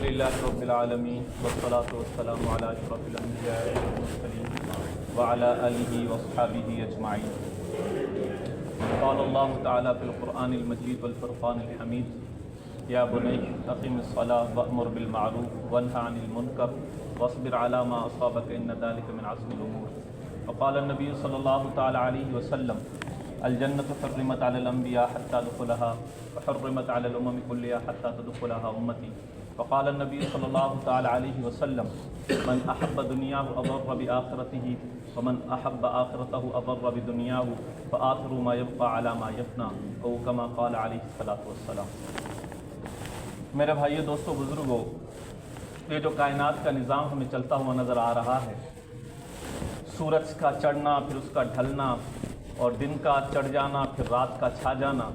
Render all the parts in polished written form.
للہ رب العالمین والصلاة والسلام علی اشرف الانبیاء والمرسلین وعلی آلہ واصحابہ اجمعین۔ قال اللہ تعالی فی القرآن المجید والفرقان الحمید یا بنی اقم الصلاة وأمر بالمعروف وانہ عن المنکر واصبر علی ما اصابک ان ذلک من عزم الامور۔ وقال النبی صلی اللہ تعالی علیہ وسلم الجنة حرمت علی الانبیاء حتی دخلها وحرمت علی الامم کلیہا حتی تدخلها امتی۔ وقال النبی صلی اللہ تعالی علیہ وسلم من احب دنیاہ اضر بآخرتہ ومن احب آخرتہ اضر بدنیاہ فآخر ما یبقى علی ما یفنا او کما قال علیہ الصلاۃ والسلام۔ میرے بھائیو، دوستو، بزرگو، یہ جو کائنات کا نظام ہمیں چلتا ہوا نظر آ رہا ہے، سورج کا چڑھنا پھر اس کا ڈھلنا اور دن کا چڑھ جانا پھر رات کا چھا جانا،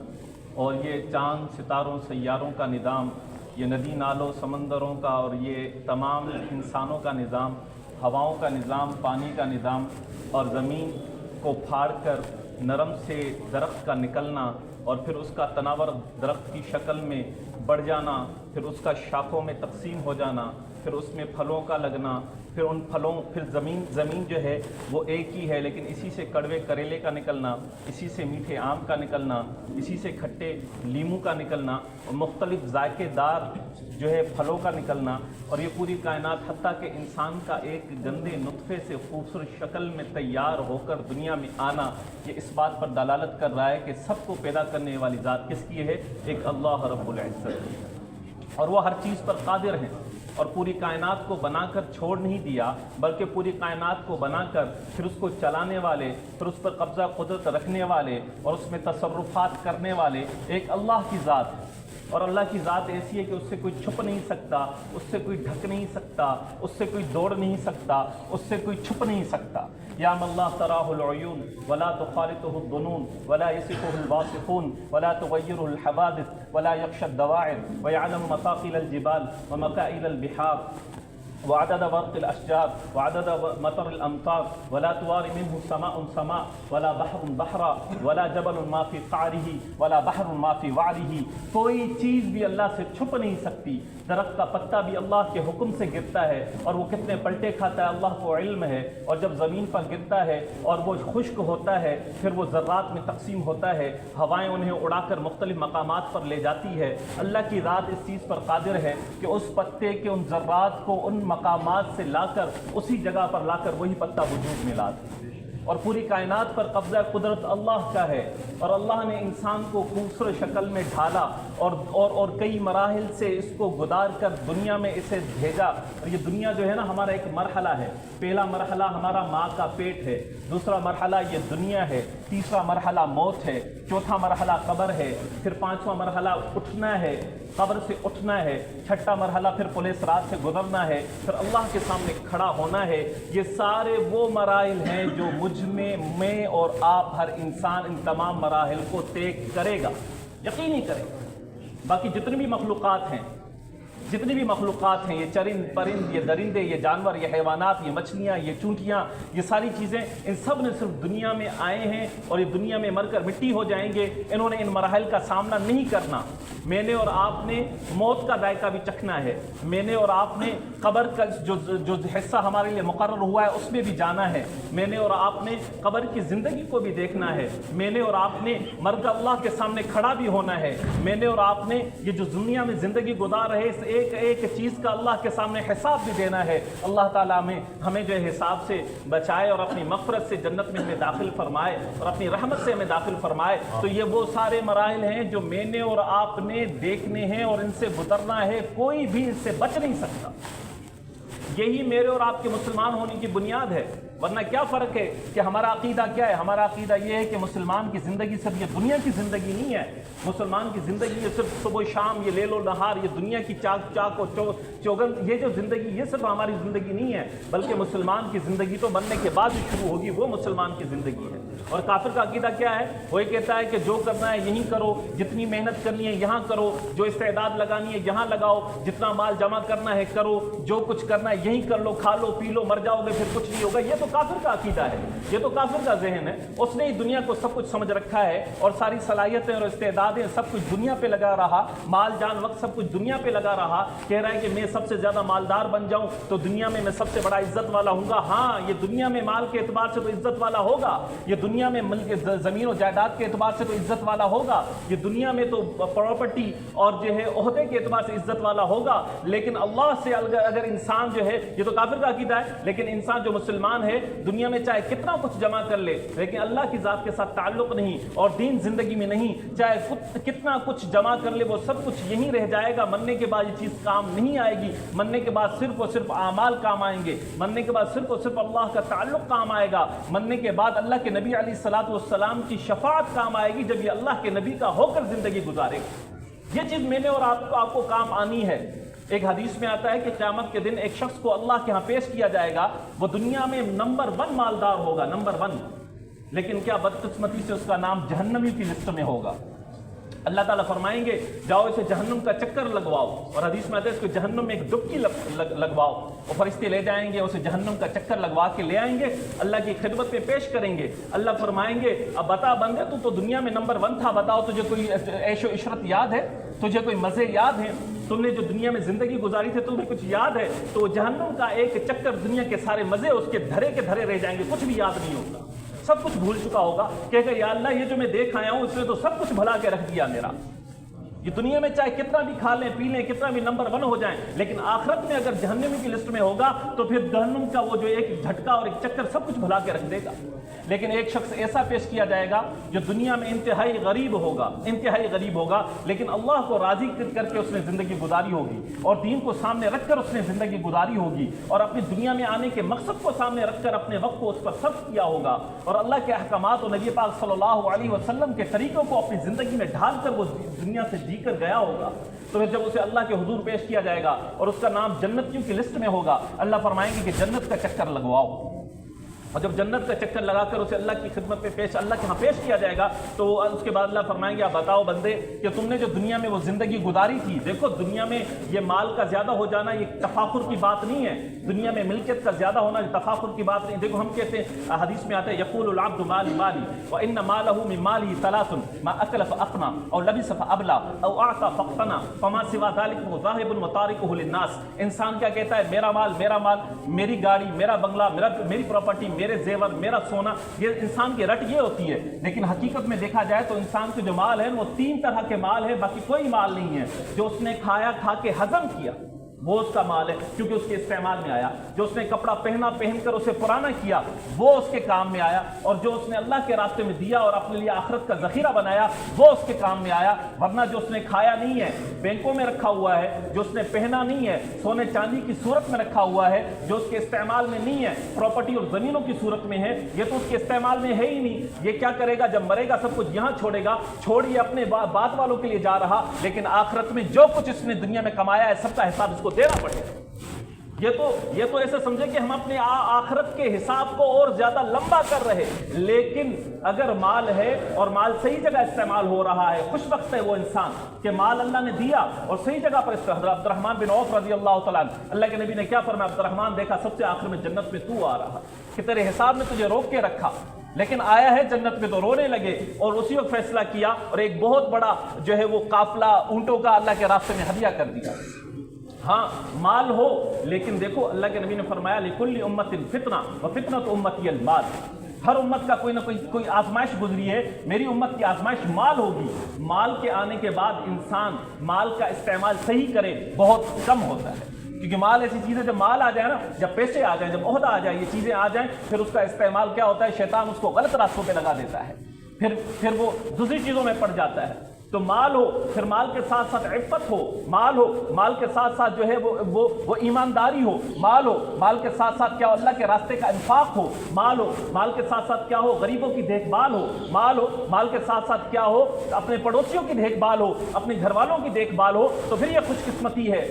اور یہ چاند ستاروں سیاروں کا نظام، یہ ندی نالوں سمندروں کا، اور یہ تمام انسانوں کا نظام، ہواؤں کا نظام، پانی کا نظام، اور زمین کو پھاڑ کر نرم سے درخت کا نکلنا اور پھر اس کا تناور درخت کی شکل میں بڑھ جانا، پھر اس کا شاخوں میں تقسیم ہو جانا، پھر اس میں پھلوں کا لگنا، پھر ان پھلوں پھر زمین جو ہے وہ ایک ہی ہے لیکن اسی سے کڑوے کریلے کا نکلنا، اسی سے میٹھے آم کا نکلنا، اسی سے کھٹے لیموں کا نکلنا، اور مختلف ذائقے دار جو ہے پھلوں کا نکلنا، اور یہ پوری کائنات حتیٰ کہ انسان کا ایک گندے نطفے سے خوبصورت شکل میں تیار ہو کر دنیا میں آنا، یہ اس بات پر دلالت کر رہا ہے کہ سب کو پیدا کرنے والی ذات کس کی ہے؟ ایک اللہ رب العزت کی ہے، اور وہ ہر چیز پر قادر ہیں، اور پوری کائنات کو بنا کر چھوڑ نہیں دیا بلکہ پوری کائنات کو بنا کر پھر اس کو چلانے والے، پھر اس پر قبضہ قدرت رکھنے والے اور اس میں تصرفات کرنے والے ایک اللہ کی ذات ہے۔ اور اللہ کی ذات ایسی ہے کہ اس سے کوئی چھپ نہیں سکتا، اس سے کوئی ڈھک نہیں سکتا، اس سے کوئی دوڑ نہیں سکتا، اس سے کوئی چھپ نہیں سکتا۔ یا من لا تراہ العیون ولا تخالطہ الظنون ولا یصفہ الواصفون ولا تغیرہ الحوادث ولا یخشى الدواعر ویعلم مثاقل الجبال ومکائل البحار وعدد برق الاشجار وعدد مطر الامطار ولا تواری منه سماء سماء ولا بحر بحرا ولا جبل ما فی قعرہ ولا بحر ما فی وعرہ۔ کوئی چیز بھی اللہ سے چھپ نہیں سکتی، درخت کا پتا بھی اللہ کے حکم سے گرتا ہے اور وہ کتنے پلٹے کھاتا ہے اللہ کو علم ہے، اور جب زمین پر گرتا ہے اور وہ خشک ہوتا ہے پھر وہ ذرات میں تقسیم ہوتا ہے، ہوائیں انہیں اڑا کر مختلف مقامات پر لے جاتی ہے۔ اللہ کی ذات اس چیز پر قادر ہے کہ اس پتے کے ان ذرات کو ان مقامات سے لا کر اسی جگہ پر لا کر وہی پتا وجود میں لا دے، اور پوری کائنات پر قبضہ قدرت اللہ کا ہے، اور اللہ نے انسان کو خوبصورت شکل میں ڈھالا اور کئی مراحل سے اس کو گزار کر دنیا میں اسے بھیجا۔ اور یہ دنیا جو ہے نا ہمارا ایک مرحلہ ہے، پہلا مرحلہ ہمارا ماں کا پیٹ ہے، دوسرا مرحلہ یہ دنیا ہے، تیسرا مرحلہ موت ہے، چوتھا مرحلہ قبر ہے، پھر پانچواں مرحلہ اٹھنا ہے، قبر سے اٹھنا ہے، چھٹا مرحلہ پھر پولیس رات سے گزرنا ہے، پھر اللہ کے سامنے کھڑا ہونا ہے۔ یہ سارے وہ مراحل ہیں جو مجھ میں اور آپ ہر انسان ان تمام مراحل کو طے کرے گا، یقینی کرے گا۔ باقی جتنی بھی مخلوقات ہیں، یہ چرند پرند، یہ درندے، یہ جانور، یہ حیوانات، یہ مچھلیاں، یہ چونٹیاں، یہ ساری چیزیں، ان سب نے صرف دنیا میں آئے ہیں اور یہ دنیا میں مر کر مٹی ہو جائیں گے۔ انہوں نے ان مراحل کا سامنا نہیں کرنا۔ میں نے اور آپ نے موت کا ذائقہ بھی چکھنا ہے، میں نے اور آپ نے قبر کا جو حصہ ہمارے لیے مقرر ہوا ہے اس میں بھی جانا ہے، میں نے اور آپ نے قبر کی زندگی کو بھی دیکھنا ہے، میں نے اور آپ نے مرد اللہ کے سامنے کھڑا بھی ہونا ہے، میں نے اور آپ نے یہ جو دنیا میں زندگی گزار رہے اس ایک ایک چیز کا اللہ کے سامنے حساب بھی دینا ہے۔ اللہ تعالیٰ ہمیں جو ہے حساب سے بچائے اور اپنی مغفرت سے جنت میں ہمیں داخل فرمائے اور اپنی رحمت سے ہمیں داخل فرمائے۔ تو یہ وہ سارے مراحل ہیں جو میں نے اور آپ نے دیکھنے ہیں اور ان سے گزرنا ہے، کوئی بھی ان سے بچ نہیں سکتا۔ یہی میرے اور آپ کے مسلمان ہونے کی بنیاد ہے، ورنہ کیا فرق ہے کہ ہمارا عقیدہ کیا ہے؟ ہمارا عقیدہ یہ ہے کہ مسلمان کی زندگی صرف یہ دنیا کی زندگی نہیں ہے، مسلمان کی زندگی یہ صرف صبح و شام، یہ لیل و نہار، یہ دنیا کی چاک و چوگن، یہ جو زندگی یہ صرف ہماری زندگی نہیں ہے، بلکہ مسلمان کی زندگی تو مرنے کے بعد ہی شروع ہوگی، وہ مسلمان کی زندگی ہے۔ اور کافر کا عقیدہ کیا ہے؟ وہ یہ کہتا ہے کہ جو کرنا ہے یہیں کرو، جتنی محنت کرنی ہے یہاں کرو، جو استعداد لگانی ہے یہاں لگاؤ، جتنا مال جمع کرنا ہے کرو، جو کچھ کرنا ہے یہیں کر لو، کھا لو پی لو، مر جاؤ گے پھر کچھ نہیں ہوگا۔ یہ تو کافر کا عقیدہ ہے، یہ تو کافر کا ذہن ہے، اس نے ہی دنیا کو سب کچھ سمجھ رکھا ہے اور ساری صلاحیتیں اور استعدادیں سب کچھ دنیا پہ لگا رہا، مال جان وقت سب کچھ دنیا پہ لگا رہا، کہہ رہا ہے کہ میں سب سے زیادہ مالدار بن جاؤں تو دنیا میں سب سے بڑا عزت والا ہوں گا۔ ہاں، یہ دنیا میں مال کے اعتبار سے تو عزت والا ہوگا، یہ دنیا میں ملک زمین و جائیداد کے اعتبار سے تو عزت والا ہوگا، یہ دنیا میں تو پراپرٹی اور جو ہے عہدے کے اعتبار سے عزت والا ہوگا، لیکن اللہ سے اگر انسان جو ہے، یہ تو کافر کا عقیدہ ہے، لیکن انسان جو مسلمان ہے دنیا میں چاہے کتنا کچھ جمع کر لے لیکن اللہ کی ذات کے ساتھ تعلق نہیں اور دین زندگی میں نہیں، چاہے کتنا کچھ جمع کر لے وہ سب کچھ یہیں رہ جائے گا، مرنے کے بعد یہ چیز کام نہیں آئے گی، مرنے کے بعد صرف اور صرف اعمال کام آئیں گے، مرنے کے بعد صرف اور صرف اللہ کا تعلق کام آئے گا، مرنے کے بعد اللہ کے نبی علیہ الصلوۃ والسلام کی شفاعت کام آئے گی جب یہ اللہ کے نبی کا ہو کر زندگی گزارے گا۔ یہ چیز میں نے اور آپ کو کام آنی ہے۔ ایک حدیث میں آتا ہے کہ قیامت کے دن ایک شخص کو اللہ کے ہاں پیش کیا جائے گا، وہ دنیا میں نمبر 1 مالدار ہوگا، نمبر 1، لیکن کیا بدقسمتی سے اس کا نام جہنمی کی لسٹ میں ہوگا۔ اللہ تعالیٰ فرمائیں گے جاؤ اسے جہنم کا چکر لگواؤ، اور حدیث میں آتا ہے اس کو جہنم میں ایک ڈبکی لگواؤ، اور فرشتے لے جائیں گے اسے جہنم کا چکر لگوا کے لے آئیں گے، اللہ کی خدمت میں پیش کریں گے۔ اللہ فرمائیں گے اب بتا بندے تو دنیا میں نمبر 1 تھا، بتاؤ تجھے کوئی عیش و عشرت یاد ہے، تجھے کوئی مزے یاد ہیں، تم نے جو دنیا میں زندگی گزاری تھی تمہیں کچھ یاد ہے؟ تو جہنم کا ایک چکر، دنیا کے سارے مزے اس کے دھرے کے دھرے رہ جائیں گے، کچھ بھی یاد نہیں ہوگا، سب کچھ بھول چکا ہوگا، کہے گا یا اللہ یہ جو میں دیکھ آیا ہوں اس نے تو سب کچھ بھلا کے رکھ دیا میرا۔ یہ دنیا میں چاہے کتنا بھی کھا لیں پی لیں، کتنا بھی نمبر 1 ہو جائیں، لیکن آخرت میں اگر جہنمی کی لسٹ میں ہوگا تو پھر جہنم کا وہ جو ایک جھٹکا اور ایک چکر سب کچھ بھلا کے رکھ دے گا۔ لیکن ایک شخص ایسا پیش کیا جائے گا جو دنیا میں انتہائی غریب ہوگا، لیکن اللہ کو راضی کر کے اس نے زندگی گزاری ہوگی اور دین کو سامنے رکھ کر اس نے زندگی گزاری ہوگی اور اپنی دنیا میں آنے کے مقصد کو سامنے رکھ کر اپنے وقت کو اس پر صرف کیا ہوگا اور اللہ کے احکامات اور نبی پاک صلی اللہ علیہ وسلم کے طریقوں کو اپنی زندگی میں ڈھال کر وہ دنیا سے جی کر گیا ہوگا۔ تو پھر جب اسے اللہ کے حضور پیش کیا جائے گا اور اس کا نام جنتیوں کی لسٹ میں ہوگا، اللہ فرمائیں گے کہ جنت کا چکر لگواؤ، اور جب جنت کا چکر لگا کر اسے اللہ کی خدمت میں اللہ کے ہاں پیش کیا جائے گا تو اس کے بعد اللہ فرمائیں گے آپ بتاؤ بندے کہ تم نے جو دنیا میں وہ زندگی گزاری تھی، دیکھو دنیا میں یہ مال کا زیادہ ہو جانا یہ تفاخر کی بات نہیں ہے، دنیا میں ملکیت کا زیادہ ہونا یہ تفاخر کی بات نہیں۔ دیکھو ہم کہتے ہیں حدیث میں آتا ہے یقول العبد مالی مالی وان مالہ من مالی ثلاث ما اکل فافنى او لبس فابلى او اعطى فاقتنى فما سوى ذلك ذاهب وتاركه للناس۔ انسان کیا کہتا ہے؟ میرا مال، میری گاڑی، میرا بنگلہ، میری پراپرٹی، میرے زیور، میرا سونا، یہ انسان کی رٹ یہ ہوتی ہے، لیکن حقیقت میں دیکھا جائے تو انسان کے جو مال ہے وہ 3 طرح کے مال ہے، باقی کوئی مال نہیں ہے۔ جو اس نے کھا کے ہضم کیا وہ اس کا مال ہے کیونکہ اس کے استعمال میں آیا، جو اس نے کپڑا پہن کر اسے پرانا کیا وہ اس کے کام میں آیا، اور جو اس نے اللہ کے راستے میں دیا اور اپنے لیے آخرت کا ذخیرہ بنایا وہ اس کے کام میں آیا۔ ورنہ جو اس نے کھایا نہیں ہے، بینکوں میں رکھا ہوا ہے، جو اس نے پہنا نہیں ہے، سونے چاندی کی صورت میں رکھا ہوا ہے، جو اس کے استعمال میں نہیں ہے، پراپرٹی اور زمینوں کی صورت میں ہے، یہ تو اس کے استعمال میں ہے ہی نہیں۔ یہ کیا کرے گا؟ جب مرے گا سب کچھ یہاں چھوڑے گا، چھوڑیے اپنے بعد والوں کے لیے جا رہا، لیکن آخرت میں جو کچھ اس نے دنیا میں کمایا ہے سب کا حساب اس کو دینا پڑے گا۔ یہ تو ایسے سمجھے کہ ہم اپنے آخرت کے حساب کو اور زیادہ لمبا کر رہے، لیکن اگر مال ہے اور مال صحیح جگہ استعمال ہو رہا ہے، خوش وقت ہے وہ انسان کہ مال اللہ نے دیا اور صحیح جگہ پر استعمال۔ عبد الرحمن بن عوف رضی اللہ تعالیٰ عنہ، اللہ کے نبی نے کیا فرمایا؟ عبد الرحمن دیکھا سب سے آخر میں جنت میں تو آ رہا کہ تیرے حساب میں تجھے روک کے رکھا، لیکن آیا ہے جنت میں تو رونے لگے اور اسی وقت فیصلہ کیا اور ایک بہت بڑا جو ہے وہ قافلہ اونٹوں کا اللہ کے راستے میں ہدیہ کر دیا۔ ہاں مال ہو، لیکن دیکھو اللہ کے نبی نے فرمایا لِكُلِّ أُمَّةٍ فِتْنَةٌ وَفِتْنَةُ أُمَّتِيَ الْمَالُ۔ ہر امت کا کوئی نہ کوئی آزمائش گزری ہے، میری امت کی آزمائش مال ہوگی۔ مال کے آنے کے بعد انسان مال کا استعمال صحیح کرے بہت کم ہوتا ہے، کیونکہ مال ایسی چیز ہے جب مال آ جائے نا، جب پیسے آ جائیں، جب عہدہ آ جائے، یہ چیزیں آ جائیں، پھر اس کا استعمال کیا ہوتا ہے؟ شیطان اس کو غلط راستوں پہ لگا دیتا ہے، پھر وہ دوسری چیزوں میں پڑ جاتا ہے۔ تو مال ہو، پھر مال کے ساتھ ساتھ عفت ہو، مال ہو، مال کے ساتھ ساتھ جو ہے وہ ایمانداری ہو، مال ہو، مال کے ساتھ ساتھ کیا ہو؟ اللہ کے راستے کا انفاق ہو، مال ہو، مال کے ساتھ ساتھ کیا ہو؟ غریبوں کی دیکھ بھال ہو، مال ہو، مال کے ساتھ ساتھ کیا ہو؟ اپنے پڑوسیوں کی دیکھ بھال ہو، اپنے گھر والوں کی دیکھ بھال ہو، تو پھر یہ خوش قسمتی ہے،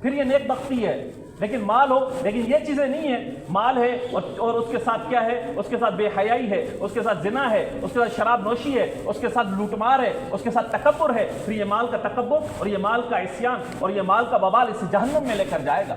پھر یہ نیک بختی ہے۔ لیکن مال ہو، لیکن یہ چیزیں نہیں ہیں، مال ہے اور اس کے ساتھ کیا ہے؟ اس کے ساتھ بے حیائی ہے، اس کے ساتھ زنا ہے، اس کے ساتھ شراب نوشی ہے، اس کے ساتھ لوٹ مار ہے، اس کے ساتھ تکبر ہے، پھر یہ مال کا تکبر اور یہ مال کا عصیان اور یہ مال کا وبال اسے جہنم میں لے کر جائے گا۔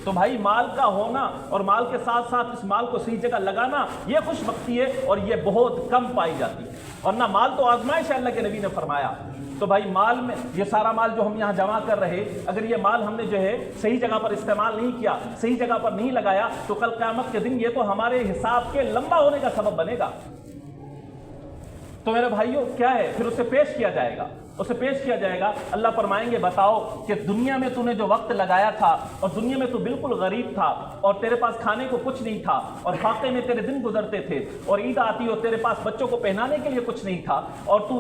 تو بھائی مال کا ہونا اور مال کے ساتھ ساتھ اس مال کو صحیح جگہ لگانا یہ خوش بختی ہے اور یہ بہت کم پائی جاتی ہے، ورنہ مال تو آزمائش ہے، اللہ کے نبی نے فرمایا۔ تو بھائی مال میں یہ سارا مال جو ہم یہاں جمع کر رہے، اگر یہ مال ہم نے جو ہے صحیح جگہ پر استعمال نہیں کیا، صحیح جگہ پر نہیں لگایا، تو کل قیامت کے دن یہ تو ہمارے حساب کے لمبا ہونے کا سبب بنے گا۔ تو میرے بھائیوں کیا ہے پھر اسے پیش کیا جائے گا، اسے پیش کیا جائے گا۔ اللہ فرمائیں گے بتاؤ کہ دنیا میں تو نے جو وقت لگایا تھا اور دنیا میں تو بالکل غریب تھا اور تیرے پاس کھانے کو کچھ نہیں تھا اور فاقے میں تیرے دن گزرتے تھے، اور عید آتی اور تیرے پاس بچوں کو پہنانے کے لیے کچھ نہیں تھا، اور تو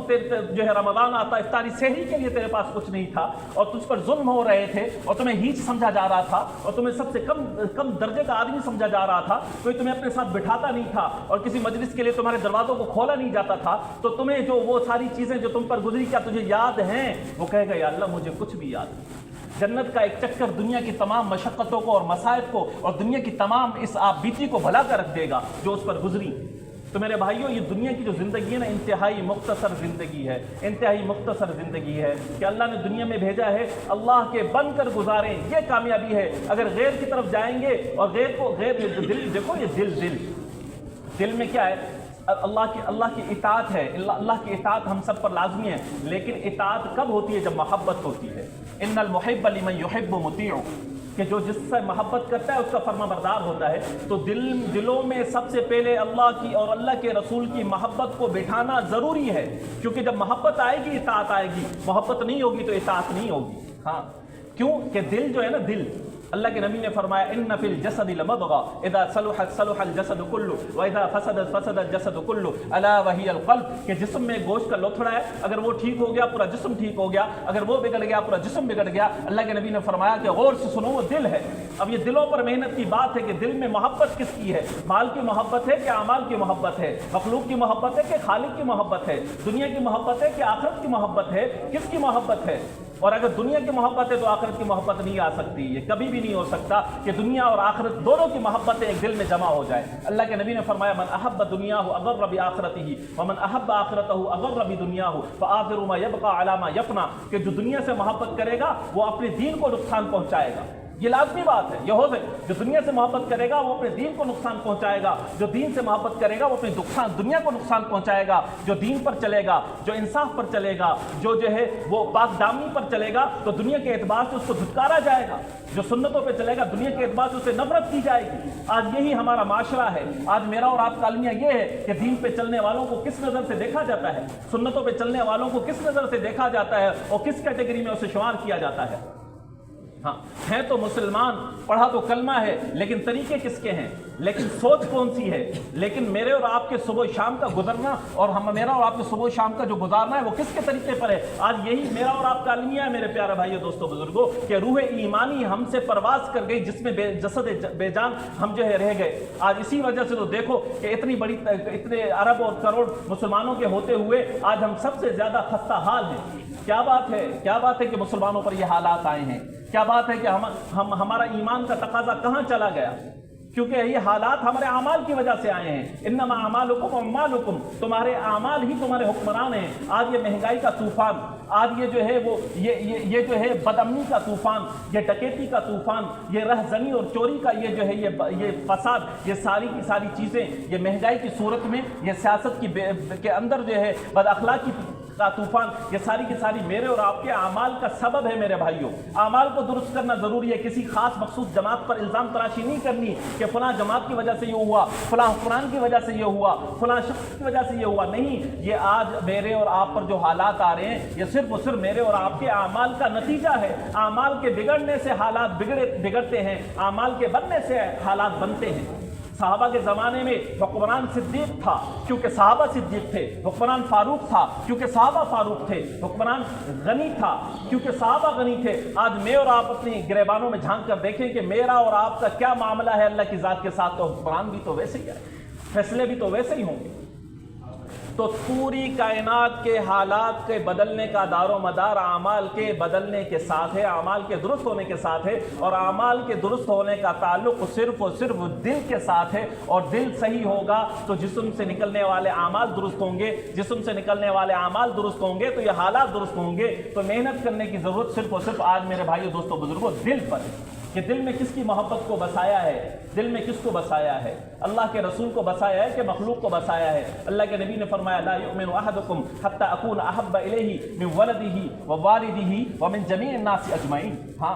جو ہے رمضان آتا افطاری سحری کے لیے تیرے پاس کچھ نہیں تھا، اور تجھ پر ظلم ہو رہے تھے اور تمہیں ہیچ سمجھا جا رہا تھا اور تمہیں سب سے کم درجے کا آدمی سمجھا جا رہا تھا، کوئی تمہیں اپنے ساتھ بٹھاتا نہیں تھا اور کسی مجلس کے لیے تمہارے دروازوں کو کھولا نہیں جاتا تھا، تو تمہیں جو وہ ساری چیزیں جو تم پر گزری کیا تجھے یاد ہیں؟ وہ کہے گا یا اللہ مجھے کچھ بھی یاد نہیں۔ جنت کا ایک چکر دنیا کی تمام مشقتوں کو اور مصائب کو اور دنیا کی تمام اس آپ بیتی کو بھلا کر رکھ دے گا جو اس پر گزری۔ تو میرے بھائیوں یہ دنیا کی جو زندگی ہے نا انتہائی مختصر زندگی ہے، انتہائی مختصر زندگی ہے کہ اللہ نے دنیا میں بھیجا ہے اللہ کے بن کر گزاریں، یہ کامیابی ہے۔ اگر غیر کی طرف جائیں گے اور غیر دل دیکھو، یہ دل میں کیا ہے؟ اللہ کی اطاعت ہے، اللہ کی اطاعت ہم سب پر لازمی ہے، لیکن اطاعت کب ہوتی ہے؟ جب محبت ہوتی ہے۔ ان المحب لمن يحب مطیع، کہ جو جس سے محبت کرتا ہے اس کا فرما بردار ہوتا ہے۔ تو دلوں میں سب سے پہلے اللہ کی اور اللہ کے رسول کی محبت کو بٹھانا ضروری ہے، کیونکہ جب محبت آئے گی اطاعت آئے گی، محبت نہیں ہوگی تو اطاعت نہیں ہوگی۔ ہاں کیوں کہ دل جو ہے نا، دل، اللہ کے نبی نے فرمایا ان فی الجسد لمضغہ اذا صلحت صلح الجسد كله واذا فسدت فسد الجسد كله الا وهي القلب، کہ جسم میں گوشت کا لوتھڑا ہے، اگر وہ ٹھیک ہو گیا پورا جسم ٹھیک ہو گیا، اگر وہ بگڑ گیا پورا جسم بگڑ گیا۔ اللہ کے نبی نے فرمایا کہ غور سے سنو، وہ دل ہے۔ اب یہ دلوں پر محنت کی بات ہے کہ دل میں محبت کس کی ہے؟ مال کی محبت ہے کہ اعمال کی محبت ہے؟ مخلوق کی محبت ہے کہ خالق کی محبت ہے؟ دنیا کی محبت ہے کہ آخرت کی محبت ہے؟ کس کی محبت ہے؟ اور اگر دنیا کی محبت ہے تو آخرت کی محبت نہیں آ سکتی، یہ کبھی بھی نہیں ہو سکتا کہ دنیا اور آخرت دونوں کی محبتیں ایک دل میں جمع ہو جائے۔ اللہ کے نبی نے فرمایا من احب دنیاہ اغر بآخرتہ ومن احب آخرتہ اغر بدنیاہ فآخر ما یبقى علی ما یفنی، کہ جو دنیا سے محبت کرے گا وہ اپنے دین کو نقصان پہنچائے گا، یہ لازمی بات ہے، یہ ہو سکے۔ جو دنیا سے محبت کرے گا وہ اپنے دین کو نقصان پہنچائے گا، جو دین سے محبت کرے گا وہ اپنی دنیا کو نقصان پہنچائے گا۔ جو دین پر چلے گا، جو انصاف پر چلے گا، جو ہے وہ پاک دامنی پر چلے گا تو دنیا کے اعتبار سے اس کو دھتکارا جائے گا، جو سنتوں پہ چلے گا دنیا کے اعتبار سے اسے نفرت کی جائے گی۔ آج یہی ہمارا معاشرہ ہے، آج میرا اور آپ کا المیہ یہ ہے کہ دین پہ چلنے والوں کو کس نظر سے دیکھا جاتا ہے، سنتوں پہ چلنے والوں کو کس نظر سے دیکھا جاتا ہے اور کس کیٹیگری میں اسے شمار کیا جاتا ہے۔ ہاں ہیں تو مسلمان، پڑھا تو کلمہ ہے، لیکن طریقے کس کے ہیں، لیکن سوچ کون سی ہے؟ لیکن میرے اور آپ کے صبح شام کا گزرنا اور میرا اور آپ کے صبح شام کا جو گزارنا ہے وہ کس کے طریقے پر ہے؟ آج یہی میرا اور آپ کا المیہ ہے میرے پیارے بھائیو دوستو بزرگوں، کہ روح ایمانی ہم سے پرواز کر گئی، جس میں جسد بے جان ہم جو ہے رہ گئے۔ آج اسی وجہ سے تو دیکھو کہ اتنے ارب اور کروڑ مسلمانوں کے ہوتے ہوئے آج ہم سب سے زیادہ خستہ حال ہیں۔ کیا بات ہے کہ مسلمانوں پر یہ حالات آئے ہیں؟ کیا بات ہے کہ ہمارا ایمان کا تقاضا کہاں چلا گیا؟ کیونکہ یہ حالات ہمارے اعمال کی وجہ سے آئے ہیں۔ انما اعمالکم اعمالکم، تمہارے اعمال ہی تمہارے حکمران ہیں۔ آج یہ مہنگائی کا طوفان، آج یہ جو ہے وہ یہ جو ہے بد امنی کا طوفان، یہ ڈکیتی کا طوفان، یہ رہزنی اور چوری کا یہ جو ہے یہ فساد، یہ ساری کی ساری چیزیں یہ مہنگائی کی صورت میں، یہ سیاست کے اندر جو ہے بد اخلاقی کا طوفان، یہ ساری کی ساری میرے اور آپ کے اعمال کا سبب ہے۔ میرے بھائیوں اعمال کو درست کرنا ضروری ہے، کسی خاص مخصوص جماعت پر الزام تراشی نہیں کرنی کہ فلاں جماعت کی وجہ سے یہ ہوا، فلاں حکمران کی وجہ سے یہ ہوا، فلاں شخص کی وجہ سے یہ ہوا، نہیں۔ یہ آج میرے اور آپ پر جو حالات آ رہے ہیں یہ صرف اور صرف میرے اور آپ کے اعمال کا نتیجہ ہے۔ اعمال کے بگڑنے سے حالات بگڑتے ہیں، اعمال کے بننے سے حالات بنتے ہیں۔ صحابہ کے زمانے میں حکمران صدیق تھا کیونکہ صحابہ صدیق تھے، حکمران فاروق تھا کیونکہ صحابہ فاروق تھے، حکمران غنی تھا کیونکہ صحابہ غنی تھے۔ آج میں اور آپ اپنی گریبانوں میں جھانک کر دیکھیں کہ میرا اور آپ کا کیا معاملہ ہے اللہ کی ذات کے ساتھ، تو حکمران بھی تو ویسے ہی ہے، فیصلے بھی تو ویسے ہی ہوں گے۔ تو پوری کائنات کے حالات کے بدلنے کا دار و مدار اعمال کے بدلنے کے ساتھ ہے، اعمال کے درست ہونے کے ساتھ ہے، اور اعمال کے درست ہونے کا تعلق صرف اور صرف دل کے ساتھ ہے، اور دل صحیح ہوگا تو جسم سے نکلنے والے اعمال درست ہوں گے، جسم سے نکلنے والے اعمال درست ہوں گے تو یہ حالات درست ہوں گے۔ تو محنت کرنے کی ضرورت صرف اور صرف آج میرے بھائیو دوستو بزرگوں دل پر ہے۔ کہ دل میں کس کی محبت کو بسایا ہے، دل میں کس کو بسایا ہے؟ اللہ کے رسول کو بسایا ہے کہ مخلوق کو بسایا ہے؟ اللہ کے نبی نے فرمایا لا یؤمن احدکم حتی اکون احب الیہ من ولدہ ووالدہ ومن جمیع الناس اجمعین۔ ہاں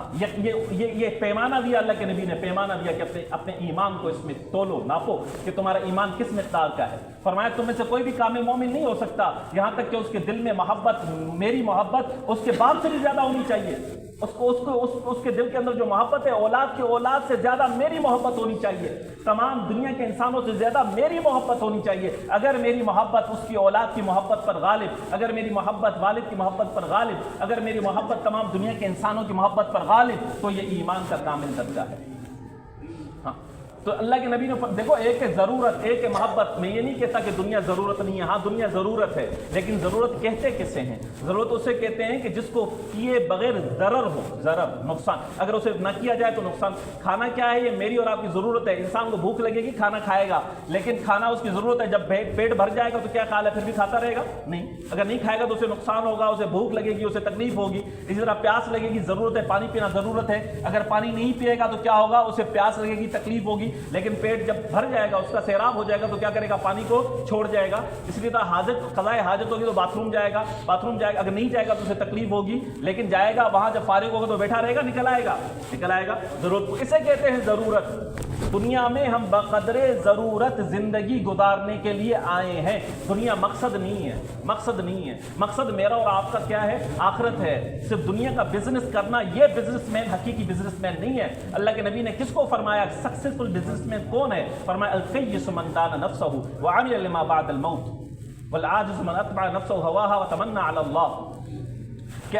یہ پیمانہ دیا اللہ کے نبی نے، پیمانہ دیا کہ اپنے ایمان کو اس میں تولو، ناپو کہ تمہارا ایمان کس مقدار کا ہے۔ فرمایا تم میں سے کوئی بھی کامل مومن نہیں ہو سکتا یہاں تک کہ اس کے دل میں محبت، میری محبت اس کے باپ سے بھی زیادہ ہونی چاہیے، اس کے دل کے اندر جو محبت ہے اولاد کی اولاد سے زیادہ میری محبت ہونی چاہیے، تمام دنیا کے انسانوں سے زیادہ میری محبت ہونی چاہیے۔ اگر میری محبت اس کی اولاد کی محبت پر غالب، اگر میری محبت والد کی محبت پر غالب، اگر میری محبت تمام دنیا کے انسانوں کی محبت پر غالب، تو یہ ایمان کا کامل درجہ ہے۔ ہاں تو اللہ کے نبی نے دیکھو، ایک ہے ضرورت، ایک ہے محبت۔ میں یہ نہیں کہتا کہ دنیا ضرورت نہیں ہے، ہاں دنیا ضرورت ہے، لیکن ضرورت کہتے کسے ہیں؟ ضرورت اسے کہتے ہیں کہ جس کو کیے بغیر ضرر ہو، ضرر نقصان، اگر اسے نہ کیا جائے تو نقصان۔ کھانا کیا ہے؟ یہ میری اور آپ کی ضرورت ہے۔ انسان کو بھوک لگے گی، کھانا کھائے گا، لیکن کھانا اس کی ضرورت ہے۔ جب پیٹ بھر جائے گا تو کیا خیال ہے؟ پھر بھی کھاتا رہے گا؟ نہیں۔ اگر نہیں کھائے گا تو اسے نقصان ہوگا، اسے بھوک لگے گی، اسے تکلیف ہوگی۔ اسی طرح پیاس لگے گی، ضرورت ہے، پانی پینا ضرورت ہے، اگر پانی نہیں پیے گا تو کیا ہوگا؟ اسے پیاس لگے گی، تکلیف ہوگی، لیکن پیٹ جب بھر جائے گا، اس کا سیراب ہو جائے گا تو کیا کرے گا؟ پانی کو چھوڑ جائے گا۔ اسی طرح حاجت، قضائے حاجت ہوگی تو باتھ روم جائے گا، اگر نہیں جائے گا تو اسے تکلیف ہوگی، لیکن جائے گا وہاں، جب فارغ ہوگا تو بیٹھا رہے گا، نکل آئے گا۔ ضرورت اسے کہتے ہیں ضرورت۔ دنیا میں ہم بقدر ضرورت زندگی گزارنے کے لیے آئے ہیں، دنیا مقصد نہیں ہے، مقصد نہیں ہے۔ مقصد میرا اور آپ کا کیا ہے؟ آخرت ہے۔ صرف دنیا کا بزنس کرنا، یہ بزنس مین حقیقی بزنس مین نہیں ہے۔ اللہ کے نبی نے کس کو فرمایا سکسیسفل بزنس مین کون ہے؟ فرمایا القیس من دان نفسہ وعمل لما بعد الموت والعاجز من اتبع نفسہ ہواها وتمنى علی اللہ، کہ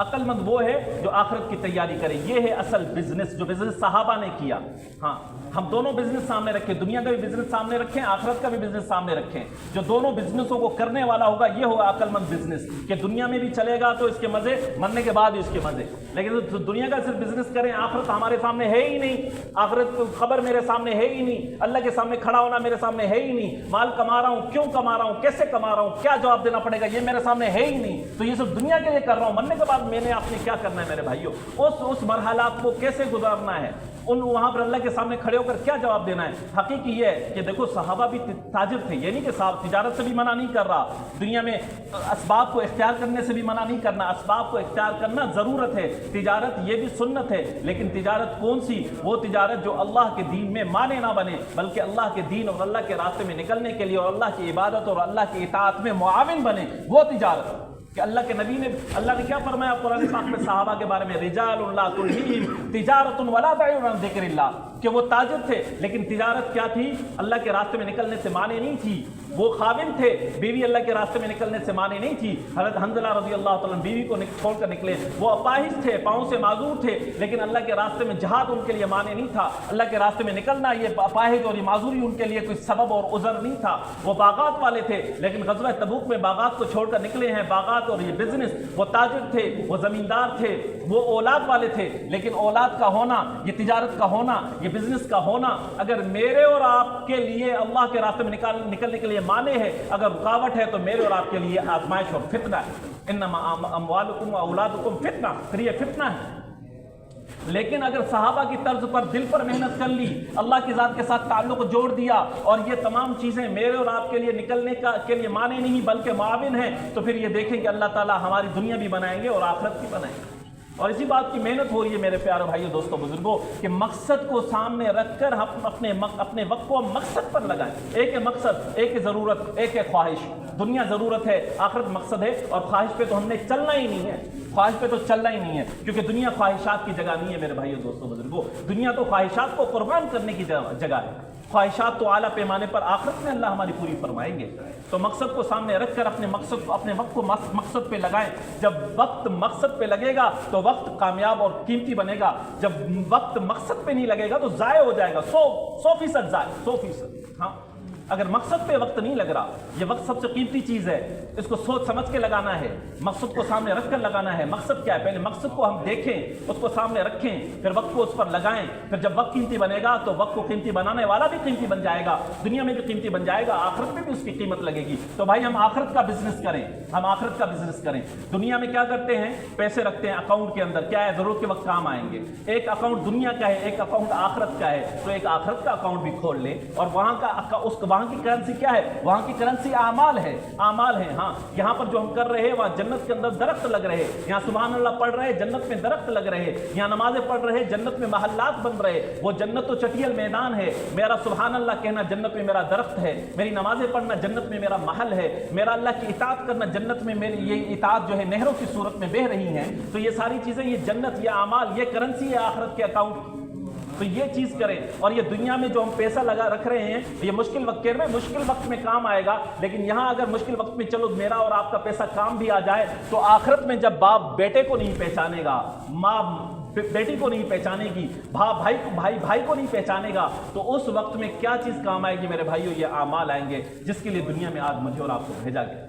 عقل مند وہ ہے جو آخرت کی تیاری کرے۔ یہ ہے اصل بزنس، جو بزنس صحابہ نے کیا۔ ہاں ہم دونوں بزنس سامنے رکھیں، دنیا کا بھی بزنس سامنے رکھیں، آخرت کا بھی بزنس سامنے رکھیں۔ جو دونوں بزنسوں کو کرنے والا ہوگا یہ ہوگا عقل مند بزنس، کہ دنیا میں بھی چلے گا تو اس کے مزے، مرنے کے بعد بھی اس کے مزے، لیکن دنیا کا صرف بزنس کریں، آخرت ہمارے سامنے ہے ہی نہیں، آخرت خبر میرے سامنے ہے ہی نہیں، اللہ کے سامنے کھڑا ہونا میرے سامنے ہے ہی نہیں، مال کما رہا ہوں، کیوں کما رہا ہوں، کیسے کما رہا ہوں، کیا جواب دینا پڑے گا، یہ میرے سامنے ہے ہی نہیں۔ تو یہ صرف دنیا کے لیے کر رہا ہوں، مرنے کے بعد میں نے آپ نے کیا کرنا ہے میرے بھائیوں؟ اس مرحلات کو کیسے گزارنا ہے، وہاں پر اللہ کے سامنے کھڑے ہو کر کیا جواب دینا ہے؟ حقیقی یہ ہے کہ دیکھو صحابہ بھی تاجر تھے، یہ نہیں کہ صاحب تجارت سے بھی منع نہیں کر رہا، دنیا میں اسباب کو اختیار کرنے سے بھی منع نہیں کرنا، اسباب کو اختیار کرنا ضرورت ہے، تجارت یہ بھی سنت ہے، لیکن تجارت کون سی؟ وہ تجارت جو اللہ کے دین میں مانے نہ بنے، بلکہ اللہ کے دین اور اللہ کے راستے میں نکلنے کے لیے اور اللہ کی عبادت اور اللہ کی اطاعت میں معاون بنے، وہ تجارت۔ کہ اللہ کے نبی نے، اللہ نے کیا فرمایا قرآن پاک میں صحابہ کے بارے میں؟ رجال لا تلہیہم تجارت ولا بیع عن ذکر اللہ، کہ وہ تاجر تھے، لیکن تجارت کیا تھی؟ اللہ کے راستے میں نکلنے سے مانے نہیں تھی۔ وہ خاوند تھے، بیوی اللہ کے راستے میں نکلنے سے مانے نہیں تھی۔ حضرت حنظلہ رضی اللہ تعالیٰ بیوی کو چھوڑ کر نکلے، وہ اپاہج تھے، پاؤں سے معذور تھے، لیکن اللہ کے راستے میں جہاد ان کے لیے مانے نہیں تھا۔ اللہ کے راستے میں نکلنا، یہ اپاہج اور یہ معذوری ان کے لیے کوئی سبب اور عذر نہیں تھا۔ وہ باغات والے تھے، لیکن غزوہ تبوک میں باغات کو چھوڑ کر نکلے ہیں، باغات اور یہ بزنس۔ وہ تاجر تھے، وہ زمیندار تھے، وہ اولاد والے تھے، لیکن اولاد کا ہونا، یہ تجارت کا ہونا، یہ بزنس کا ہونا اگر میرے اور آپ کے لیے اللہ کے راستے میں نکلنے کے لیے مانے ہے، اگر رکاوٹ ہے تو میرے اور آپ کے لیے آزمائش اور فتنہ ہے۔ انما اموالکم و اولادکم فتنہ، پھر یہ فتنہ ہے۔ لیکن اگر صحابہ کی طرز پر دل پر محنت کر لی، اللہ کی ذات کے ساتھ تعلق جوڑ دیا، اور یہ تمام چیزیں میرے اور آپ کے لیے نکلنے کے لیے مانے نہیں بلکہ معاون ہیں، تو پھر یہ دیکھیں کہ اللہ تعالیٰ ہماری دنیا بھی بنائیں گے اور آخرت بھی بنائیں گے۔ اور اسی بات کی محنت ہو رہی ہے میرے پیارے بھائیوں، دوستوں، بزرگوں، کہ مقصد کو سامنے رکھ کر ہم اپنے وقت کو مقصد پر لگائیں۔ ایک ہے مقصد، ایک ہے ضرورت، ایک ہے خواہش۔ دنیا ضرورت ہے، آخرت مقصد ہے، اور خواہش پہ تو ہم نے چلنا ہی نہیں ہے، خواہش پہ تو چلنا ہی نہیں ہے، کیونکہ دنیا خواہشات کی جگہ نہیں ہے میرے بھائیوں، دوستوں، بزرگوں۔ دنیا تو خواہشات کو قربان کرنے کی جگہ ہے، خواہشات تو اعلیٰ پیمانے پر آخرت میں اللہ ہماری پوری فرمائیں گے۔ تو مقصد کو سامنے رکھ کر اپنے وقت کو مقصد پہ لگائیں۔ جب وقت مقصد پہ لگے گا تو وقت کامیاب اور قیمتی بنے گا، جب وقت مقصد پہ نہیں لگے گا تو ضائع ہو جائے گا، 100% ضائع، 100%۔ ہاں اگر مقصد پہ وقت نہیں لگ رہا، یہ وقت سب سے قیمتی چیز ہے، اس کو سوچ سمجھ کے لگانا ہے، مقصد کو سامنے رکھ کر لگانا ہے۔ مقصد کیا ہے؟ پہلے مقصد کو ہم دیکھیں، اس کو سامنے رکھیں، پھر وقت کو اس پر لگائیں۔ پھر جب وقت قیمتی بنے گا تو وقت کو قیمتی بنانے والا بھی قیمتی بن جائے گا، دنیا میں بھی قیمتی بن جائے گا، آخرت میں بھی اس کی قیمت لگے گی۔ تو بھائی ہم آخرت کا بزنس کریں، ہم آخرت کا بزنس کریں۔ دنیا میں کیا کرتے ہیں؟ پیسے رکھتے ہیں اکاؤنٹ کے اندر، کیا ہے؟ ضرورت کے وقت کام آئیں گے۔ ایک اکاؤنٹ دنیا کا ہے، ایک اکاؤنٹ آخرت کا ہے، تو ایک آخرت کا اکاؤنٹ بھی کھول لیں۔ اور وہاں کی کرنسی کیا ہے؟ وہاں کی کرنسی اعمال ہے، اعمال ہیں۔ ہاں، یہاں پر جو ہم کر رہے ہیں وہاں جنت کے اندر درخت لگ رہے، یہاں سبحان اللہ پڑھ رہے جنت میں درخت لگ رہے، یہاں نمازیں پڑھ رہے جنت میں محلات بن رہے۔ وہ جنت تو چٹیل میدان ہے، میرا سبحان اللہ کہنا جنت میں میرا درخت ہے، میری نمازیں پڑھنا جنت میں میرا محل ہے، میرا اللہ کی اطاعت کرنا جنت میں میری یہ اطاعت جو ہے نہروں کی صورت میں بہہ رہی ہیں۔ تو یہ ساری چیزیں، یہ جنت، یہ اعمال، یہ کرنسی ہے آخرت کے اکاؤنٹ۔ تو یہ چیز کریں۔ اور یہ دنیا میں جو ہم پیسہ لگا رکھ رہے ہیں، یہ مشکل وقت میں کام آئے گا، لیکن یہاں اگر مشکل وقت میں چلو میرا اور آپ کا پیسہ کام بھی آ جائے، تو آخرت میں جب باپ بیٹے کو نہیں پہچانے گا، ماں بیٹی کو نہیں پہچانے گی، بھائی کو نہیں پہچانے گا، تو اس وقت میں کیا چیز کام آئے گی میرے بھائیو؟ یہ اعمال آئیں گے جس کے لیے دنیا میں آج مجھے اور آپ کو بھیجا گیا۔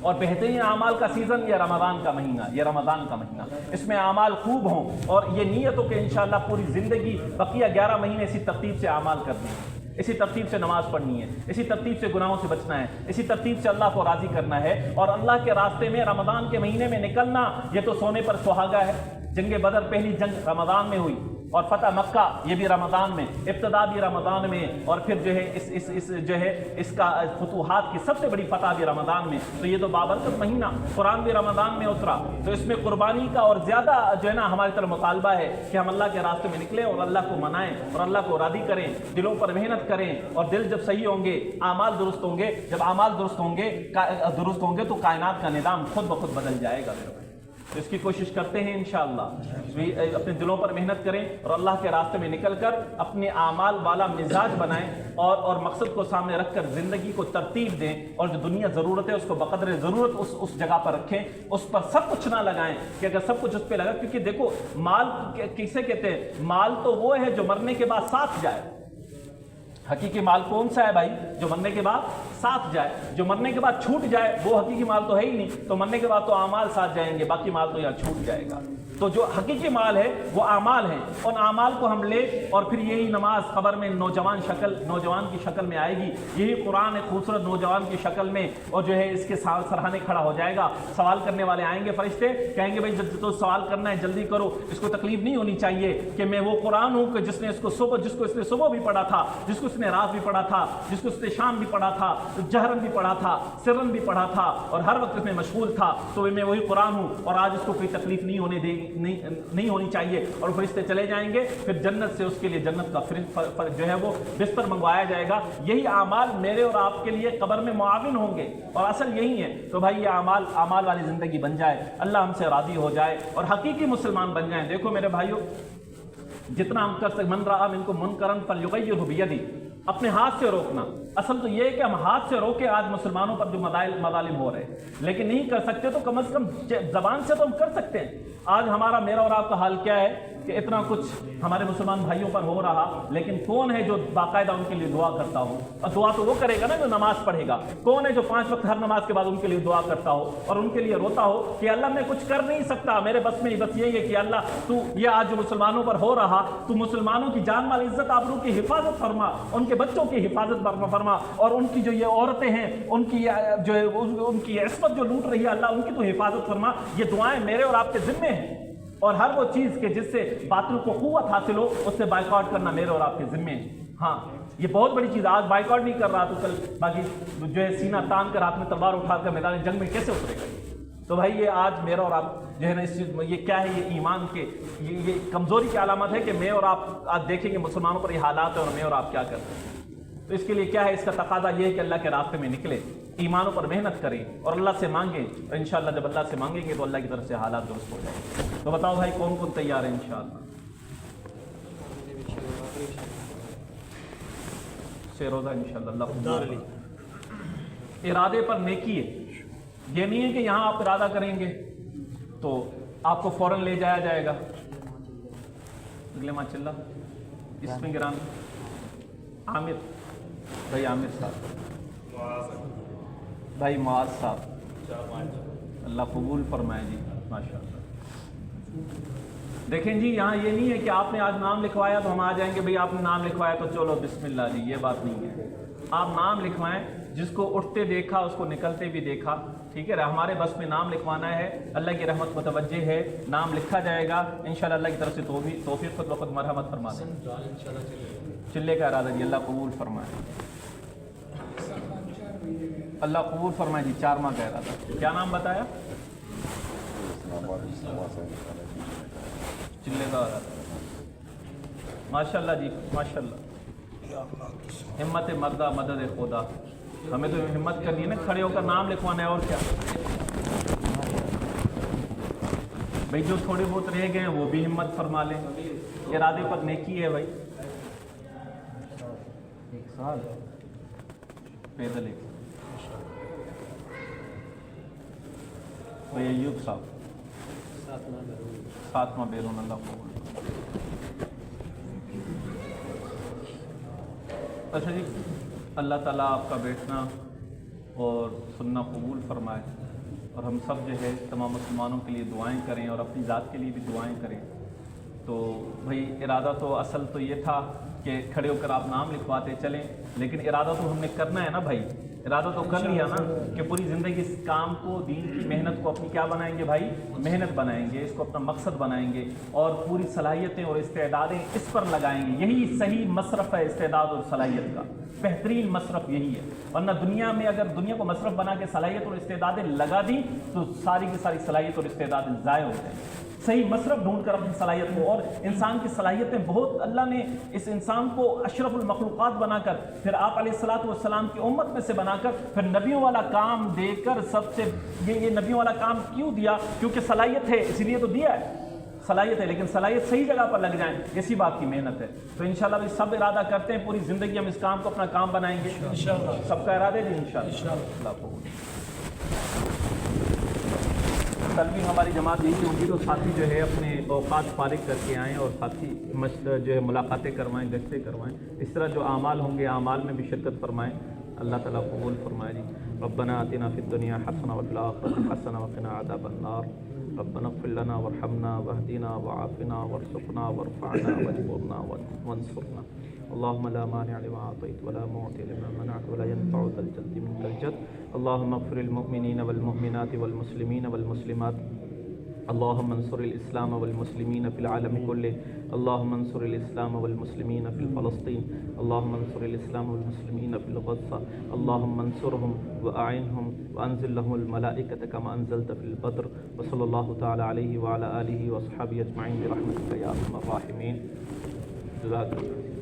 اور بہترین اعمال کا سیزن یہ رمضان کا مہینہ، اس میں اعمال خوب ہوں، اور یہ نیت ہو کہ انشاءاللہ پوری زندگی بقیہ 11 مہینے اسی ترتیب سے اعمال کرنے ہیں، اسی ترتیب سے نماز پڑھنی ہے، اسی ترتیب سے گناہوں سے بچنا ہے، اسی ترتیب سے اللہ کو راضی کرنا ہے۔ اور اللہ کے راستے میں رمضان کے مہینے میں نکلنا، یہ تو سونے پر سہاگا ہے۔ جنگ بدر پہلی جنگ رمضان میں ہوئی، اور فتح مکہ یہ بھی رمضان میں، ابتدا بھی رمضان میں، اور پھر جو ہے اس کا فتوحات کی سب سے بڑی فتح بھی رمضان میں۔ تو یہ تو بابرکت مہینہ، قرآن بھی رمضان میں اترا، تو اس میں قربانی کا اور زیادہ جو ہے نا ہماری طرف مطالبہ ہے کہ ہم اللہ کے راستے میں نکلیں اور اللہ کو منائیں اور اللہ کو راضی کریں، دلوں پر محنت کریں، اور دل جب صحیح ہوں گے اعمال درست ہوں گے، جب اعمال درست ہوں گے تو کائنات کا نظام خود بخود بدل جائے گا۔ تو اس کی کوشش کرتے ہیں انشاءاللہ، اپنے دلوں پر محنت کریں اور اللہ کے راستے میں نکل کر اپنے اعمال والا مزاج بنائیں، اور مقصد کو سامنے رکھ کر زندگی کو ترتیب دیں، اور جو دنیا ضرورت ہے اس کو بقدر ضرورت اس جگہ پر رکھیں، اس پر سب کچھ نہ لگائیں کہ اگر سب کچھ اس پہ لگا، کیونکہ دیکھو مال کسے کہتے ہیں؟ مال تو وہ ہے جو مرنے کے بعد ساتھ جائے۔ حقیقی مال کون سا ہے بھائی؟ جو مرنے کے بعد ساتھ جائے، جو مرنے کے بعد چھوٹ جائے وہ حقیقی مال تو ہے ہی نہیں۔ تو مرنے کے بعد تو اعمال ساتھ جائیں گے، باقی مال تو یہاں چھوٹ جائے گا۔ تو جو حقیقی مال ہے وہ اعمال ہیں، ان اعمال کو ہم لے، اور پھر یہی نماز قبر میں نوجوان کی شکل میں آئے گی، یہی قرآن ایک خوبصورت نوجوان کی شکل میں، اور جو ہے اس کے سرہانے کھڑا ہو جائے گا۔ سوال کرنے والے آئیں گے فرشتے، کہیں گے بھائی جب تو سوال کرنا ہے جلدی کرو، اس کو تکلیف نہیں ہونی چاہیے کہ میں وہ قرآن ہوں کہ جس کو اس نے صبح بھی پڑھا تھا، جس کو اس نے رات بھی پڑھا تھا، جس کو اس نے شام بھی پڑھا تھا، جہرن بھی پڑھا تھا، سرن بھی پڑھا تھا، اور ہر وقت اس میں مشغول تھا، تو میں وہی قرآن ہوں، اور آج اس کو کوئی تکلیف نہیں ہونی چاہیے۔ اور فرشتے چلے جائیں گے، پھر جنت سے اس کے لیے جنت کا جو ہے وہ بستر منگوایا جائے گا۔ یہی اعمال میرے اور آپ کے لیے قبر میں معاون ہوں گے، اور اصل یہی ہے۔ تو بھائی یہ اعمال والی زندگی بن جائے، اللہ ہم سے راضی ہو جائے، اور حقیقی مسلمان بن جائیں۔ دیکھو میرے بھائیو، جتنا ہم کر سکتے، من رأى منکم منکرا فلیغیرہ بیدہ، اپنے ہاتھ سے روکنا۔ اصل تو یہ ہے کہ ہم ہاتھ سے روکے آج مسلمانوں پر جو مظالم ہو رہے ہیں، لیکن نہیں کر سکتے تو کم از کم زبان سے تو ہم کر سکتے ہیں۔ آج میرا اور آپ کا حال کیا ہے کہ اتنا کچھ ہمارے مسلمان بھائیوں پر ہو رہا، لیکن کون ہے جو باقاعدہ ان کے لیے دعا کرتا ہو؟ اور دعا تو وہ کرے گا نا جو نماز پڑھے گا۔ کون ہے جو 5 وقت ہر نماز کے بعد ان کے لیے دعا کرتا ہو اور ان کے لیے روتا ہو کہ اللہ میں کچھ کر نہیں سکتا، میرے بس میں بس یہی ہے کہ اللہ تو یہ آج جو مسلمانوں پر ہو رہا، تو مسلمانوں کی جان مال عزت آبرو کی حفاظت فرما، ان کے بچوں کی حفاظت فرما، اور ان کی جو یہ عورتیں ہیں ان کی عصمت جو لوٹ رہی ہے، اللہ ان کی تو حفاظت فرما۔ یہ دعائیں میرے اور آپ کے ذمے ہیں، اور ہر وہ چیز کے جس سے باطل کو قوت حاصل ہو اس سے بائیکاٹ کرنا میرے اور آپ کے ذمے ہے۔ ہاں یہ بہت بڑی چیز، آج بائیکاٹ نہیں کر رہا تو کل باقی جو ہے سینہ تان کر ہاتھ میں تلوار اٹھا کر میدان جنگ میں کیسے اترے گا؟ تو بھائی یہ آج میرا اور آپ جو ہے نا اس چیز میں یہ کیا ہے، یہ ایمان کے یہ کمزوری کی علامت ہے کہ میں اور آپ آج دیکھیں گے مسلمانوں پر یہ حالات ہے اور میں اور آپ کیا کرتے ہیں۔ تو اس کے لیے کیا ہے، اس کا تقاضا یہ ہے کہ اللہ کے راستے میں نکلے، ایمانوں پر محنت کریں اور اللہ سے مانگیں، اور انشاءاللہ جب اللہ سے مانگیں گے تو اللہ کی طرف سے حالات درست ہو جائیں گے۔ تو بتاؤ بھائی کون کون تیار ہے انشاءاللہ؟ سے روزہ انشاءاللہ اللہ ارادے پر نیکی ہے، یہ نہیں ہے کہ یہاں آپ ارادہ کریں گے تو آپ کو فوراً لے جایا جائے گا۔ اگلے ماہ چل رہا اس میں گرام عامر بھائی عامر صاحب، بھائی معاذ صاحب، اللہ قبول فرمائے جی، ماشاء اللہ۔ دیکھیں جی یہاں یہ نہیں ہے کہ آپ نے آج نام لکھوایا تو ہم آ جائیں گے بھئی آپ نے نام لکھوایا تو چلو بسم اللہ جی، یہ بات نہیں ہے۔ آپ نام لکھوائیں، جس کو اٹھتے دیکھا اس کو نکلتے بھی دیکھا، ٹھیک ہے، ہمارے بس میں نام لکھوانا ہے، اللہ کی رحمت متوجہ ہے، نام لکھا جائے گا انشاءاللہ، اللہ کی طرف سے توفیق خود بخود مرحمت فرما دیں۔ چلے کا ارادہ جی، اللہ قبول فرمائے، اللہ قبول فرمائے جی، 4 ماہ کا ارادہ۔ کیا نام بتایا؟ چلے کا ارادہ، ماشاء اللہ جی، ماشاء اللہ۔ ہمت مردہ مدد خدا، ہمیں تو ہمت کرنی ہے نا، کھڑے ہو کر نام لکھوانا ہے، اور کیا بھائی، جو تھوڑے بہت رہ گئے ہیں وہ بھی ہمت فرما لیں، ارادے پر نیکی ہے بھائی۔ 1 سال پیدل، 1 بھائی ایوب صاحب 7 ماہ بیرون، اللہ قبول۔ اچھا جی، اللہ تعالیٰ آپ کا بیٹھنا اور سننا قبول فرمائے، اور ہم سب جو ہے تمام مسلمانوں کے لیے دعائیں کریں اور اپنی ذات کے لیے بھی دعائیں کریں۔ تو بھائی ارادہ تو اصل تو یہ تھا کہ کھڑے ہو کر آپ نام لکھواتے چلیں، لیکن ارادہ تو ہم نے کرنا ہے نا بھائی، ارادہ تو کر لیا نا کہ پوری زندگی اس کام کو، دین کی محنت کو اپنی کیا بنائیں گے بھائی، محنت بنائیں گے، اس کو اپنا مقصد بنائیں گے، اور پوری صلاحیتیں اور استعدادیں اس پر لگائیں گے۔ یہی صحیح مصرف ہے استعداد اور صلاحیت کا، بہترین مصرف یہی ہے۔ ورنہ دنیا میں اگر دنیا کو مصرف بنا کے صلاحیت اور استعدادیں لگا دی تو ساری کی ساری صلاحیت اور استعدادیں ضائع ہو جائیں گی۔ صحیح مصرف ڈھونڈ کر اپنی صلاحیت کو، اور انسان کی صلاحیتیں بہت، اللہ نے اس انسان کو اشرف المخلوقات بنا کر، پھر آپ علیہ الصلوۃ والسلام کی امت میں سے بنا کر، پھر نبیوں والا کام دے کر، سب سے یہ نبیوں والا کام کیوں دیا؟ کیونکہ صلاحیت ہے، اسی لیے تو دیا ہے، صلاحیت ہے، لیکن صلاحیت صحیح جگہ پر لگ جائیں، اسی بات کی محنت ہے۔ تو انشاءاللہ بھی سب ارادہ کرتے ہیں پوری زندگی ہم اس کام کو اپنا کام بنائیں گے، سب کا ارادہ جی انشاءاللہ۔ اللہ کو کل بھی ہماری جماعت یہی ہوگی، تو ساتھی جو ہے اپنے اوقات فارغ کر کے آئیں اور ساتھی جو ہے ملاقاتیں کروائیں، گشتیں کروائیں، اس طرح جو اعمال ہوں گے اعمال میں بھی شرکت فرمائیں، اللہ تعالیٰ قبول فرمائے جی۔ ربنا آتنا فی الدنیا حسنہ وفی الآخرۃ حسنہ وقنا عذاب النار، ربنا اغفر لنا وارحمنا واہدنا وعافنا وارزقنا وارفعنا واجبرنا وانصرنا، اللهم لا مانع لما أعطيت ولا معطي لما منعت ولا ينفع ذا الجد منك الجد، اللهم اغفر للمؤمنين والمؤمنات والمسلمين والمسلمات، اللهم انصر الإسلام والمسلمين في العالم كله، اللهم انصر الإسلام والمسلمين في فلسطين، اللهم انصر الإسلام والمسلمين في الغزة، اللهم انصرهم وأعنهم وأنزل لهم الملائكة كما أنزلت في البدر، وصلى الله تعالى عليه وعلى آله وأصحابه أجمعين برحمتك يا أرحم الراحمين، جزاك الله۔